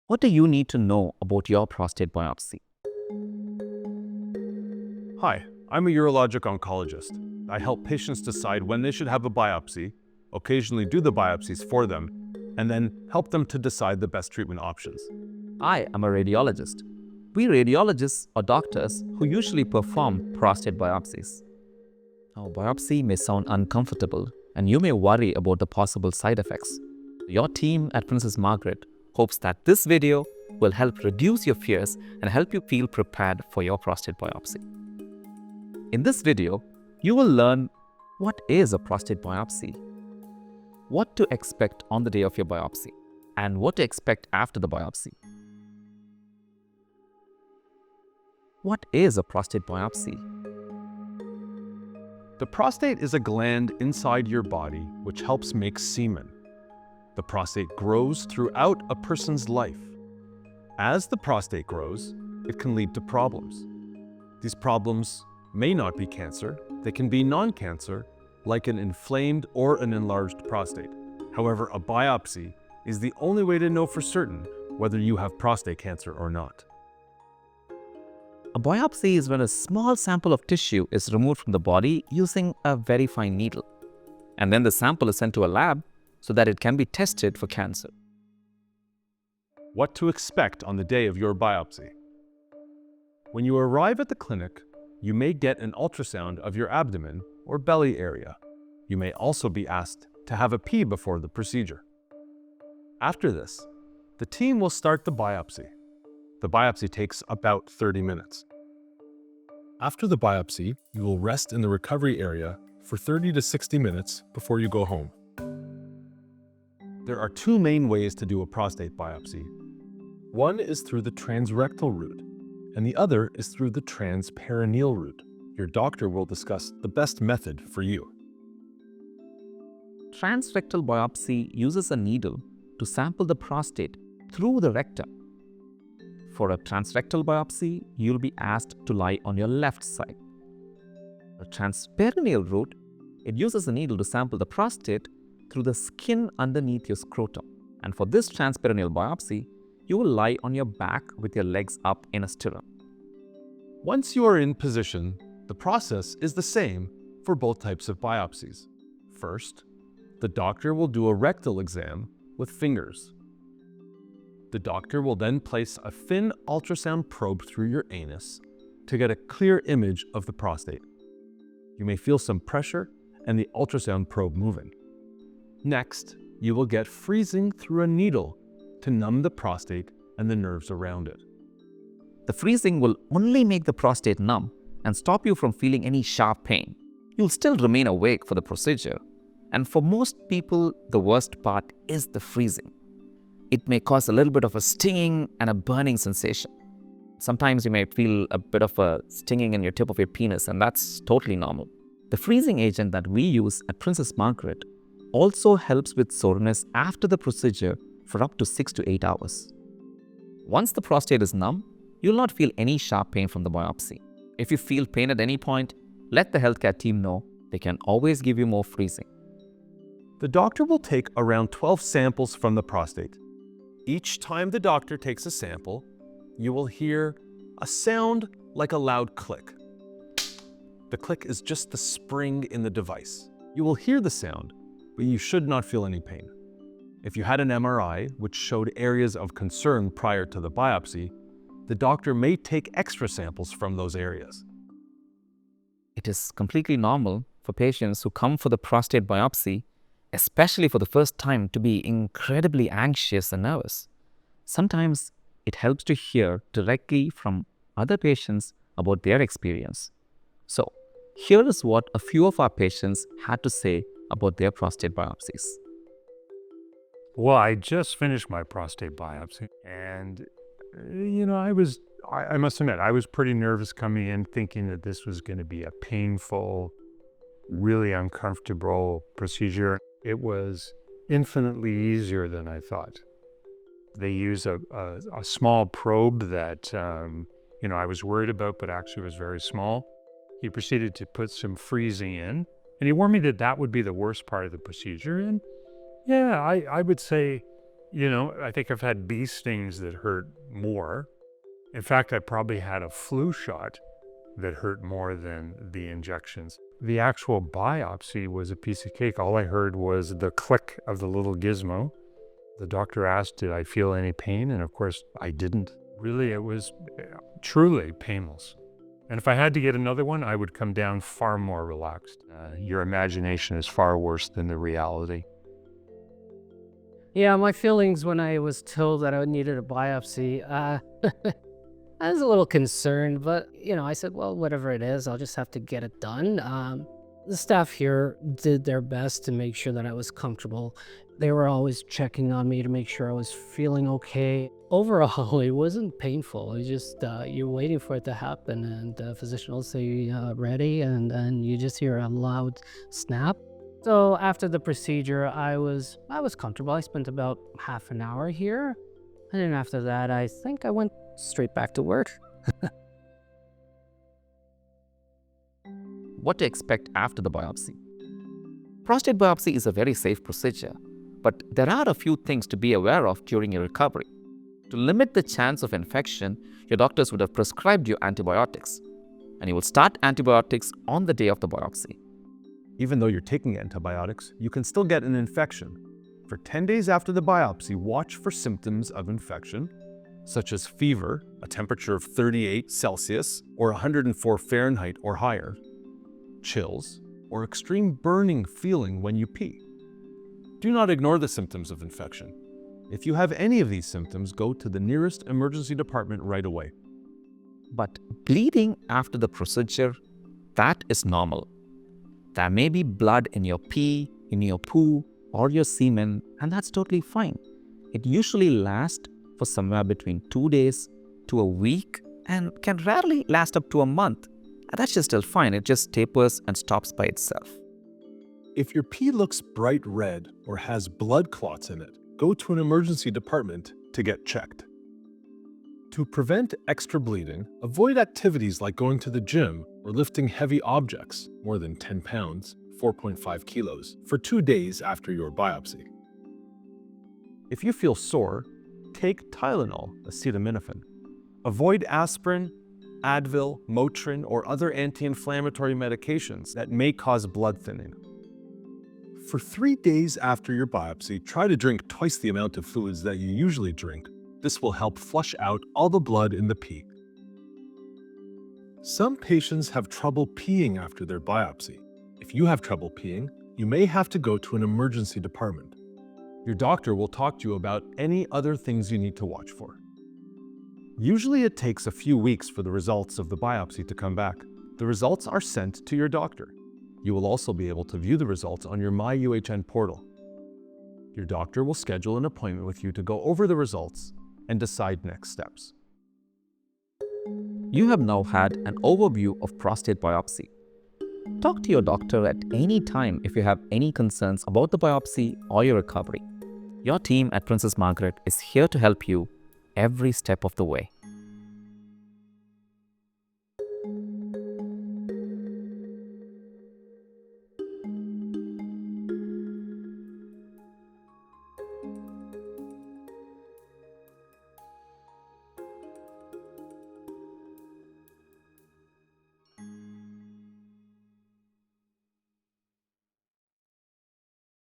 What do you need to know about your prostate biopsy? Hi, I'm a urologic oncologist. I help patients decide when they should have a biopsy, occasionally do the biopsies for them, and then help them to decide the best treatment options. I am a radiologist. We radiologists are doctors who usually perform prostate biopsies. Now, biopsy may sound uncomfortable and you may worry about the possible side effects. Your team at Princess Margaret hopes that this video will help reduce your fears and help you feel prepared for your prostate biopsy. In this video, you will learn what is a prostate biopsy, what to expect on the day of your biopsy, and what to expect after the biopsy. What is a prostate biopsy? The prostate is a gland inside your body which helps make semen. The prostate grows throughout a person's life. As the prostate grows, it can lead to problems. These problems may not be cancer, they can be non-cancer, like an inflamed or an enlarged prostate. However, a biopsy is the only way to know for certain whether you have prostate cancer or not. A biopsy is when a small sample of tissue is removed from the body using a very fine needle. And then the sample is sent to a lab so that it can be tested for cancer. What to expect on the day of your biopsy. When you arrive at the clinic, you may get an ultrasound of your abdomen or belly area. You may also be asked to have a pee before the procedure. After this, the team will start the biopsy. The biopsy takes about 30 minutes. After the biopsy, you will rest in the recovery area for 30 to 60 minutes before you go home. There are two main ways to do a prostate biopsy. One is through the transrectal route, and the other is through the transperineal route. Your doctor will discuss the best method for you. Transrectal biopsy uses a needle to sample the prostate through the rectum. For a transrectal biopsy, you'll be asked to lie on your left side. The transperineal route, it uses a needle to sample the prostate through the skin underneath your scrotum. And for this transperineal biopsy, you will lie on your back with your legs up in a stirrup. Once you are in position, the process is the same for both types of biopsies. First, the doctor will do a rectal exam with fingers. The doctor will then place a thin ultrasound probe through your anus to get a clear image of the prostate. You may feel some pressure and the ultrasound probe moving. Next, you will get freezing through a needle to numb the prostate and the nerves around it. The freezing will only make the prostate numb and stop you from feeling any sharp pain. You'll still remain awake for the procedure, and for most people, the worst part is the freezing. It may cause a little bit of a stinging and a burning sensation. Sometimes you may feel a bit of a stinging in your tip of your penis, and that's totally normal. The freezing agent that we use at Princess Margaret also helps with soreness after the procedure for up to 6 to 8 hours. Once the prostate is numb, you'll not feel any sharp pain from the biopsy. If you feel pain at any point, let the healthcare team know. They can always give you more freezing. The doctor will take around 12 samples from the prostate. Each time the doctor takes a sample, you will hear a sound like a loud click. The click is just the spring in the device. You will hear the sound, but you should not feel any pain. If you had an MRI which showed areas of concern prior to the biopsy, the doctor may take extra samples from those areas. It is completely normal for patients who come for the prostate biopsy, especially for the first time, to be incredibly anxious and nervous. Sometimes it helps to hear directly from other patients about their experience. So, here is what a few of our patients had to say about their prostate biopsies. Well, I just finished my prostate biopsy, and I must admit, I was pretty nervous coming in, thinking that this was going to be a painful, really uncomfortable procedure. It was infinitely easier than I thought. They use a small probe that I was worried about, but actually was very small. He proceeded to put some freezing in, and he warned me that that would be the worst part of the procedure. And yeah, I would say, I think I've had bee stings that hurt more. In fact, I probably had a flu shot that hurt more than the injections. The actual biopsy was a piece of cake. All I heard was the click of the little gizmo. The doctor asked, did I feel any pain? And of course, I didn't. Really, it was truly painless. And if I had to get another one, I would come down far more relaxed. Your imagination is far worse than the reality. Yeah, my feelings when I was told that I needed a biopsy, I was a little concerned, but, I said, well, whatever it is, I'll just have to get it done. The staff here did their best to make sure that I was comfortable. They were always checking on me to make sure I was feeling okay. Overall, it wasn't painful. It was just, you're waiting for it to happen, and the physician will say, ready, and then you just hear a loud snap. So after the procedure, I was comfortable. I spent about half an hour here. And then after that, I think I went straight back to work. What to expect after the biopsy? Prostate biopsy is a very safe procedure, but there are a few things to be aware of during your recovery. To limit the chance of infection, your doctors would have prescribed you antibiotics, and you will start antibiotics on the day of the biopsy. Even though you're taking antibiotics, you can still get an infection. For 10 days after the biopsy, watch for symptoms of infection, such as fever, a temperature of 38 Celsius or 104 Fahrenheit or higher, chills, or extreme burning feeling when you pee. Do not ignore the symptoms of infection. If you have any of these symptoms, go to the nearest emergency department right away. But bleeding after the procedure, that is normal. There may be blood in your pee, in your poo, or your semen, and that's totally fine. It usually lasts for somewhere between 2 days to a week and can rarely last up to a month. And that's just still fine. It just tapers and stops by itself. If your pee looks bright red or has blood clots in it, go to an emergency department to get checked. To prevent extra bleeding, avoid activities like going to the gym or lifting heavy objects, more than 10 pounds, 4.5 kilos, for 2 days after your biopsy. If you feel sore, take Tylenol, acetaminophen. Avoid aspirin, Advil, Motrin, or other anti-inflammatory medications that may cause blood thinning. For 3 days after your biopsy, try to drink twice the amount of fluids that you usually drink. This will help flush out all the blood in the pee. Some patients have trouble peeing after their biopsy. If you have trouble peeing, you may have to go to an emergency department. Your doctor will talk to you about any other things you need to watch for. Usually it takes a few weeks for the results of the biopsy to come back. The results are sent to your doctor. You will also be able to view the results on your MyUHN portal. Your doctor will schedule an appointment with you to go over the results and decide next steps. You have now had an overview of prostate biopsy. Talk to your doctor at any time if you have any concerns about the biopsy or your recovery. Your team at Princess Margaret is here to help you every step of the way.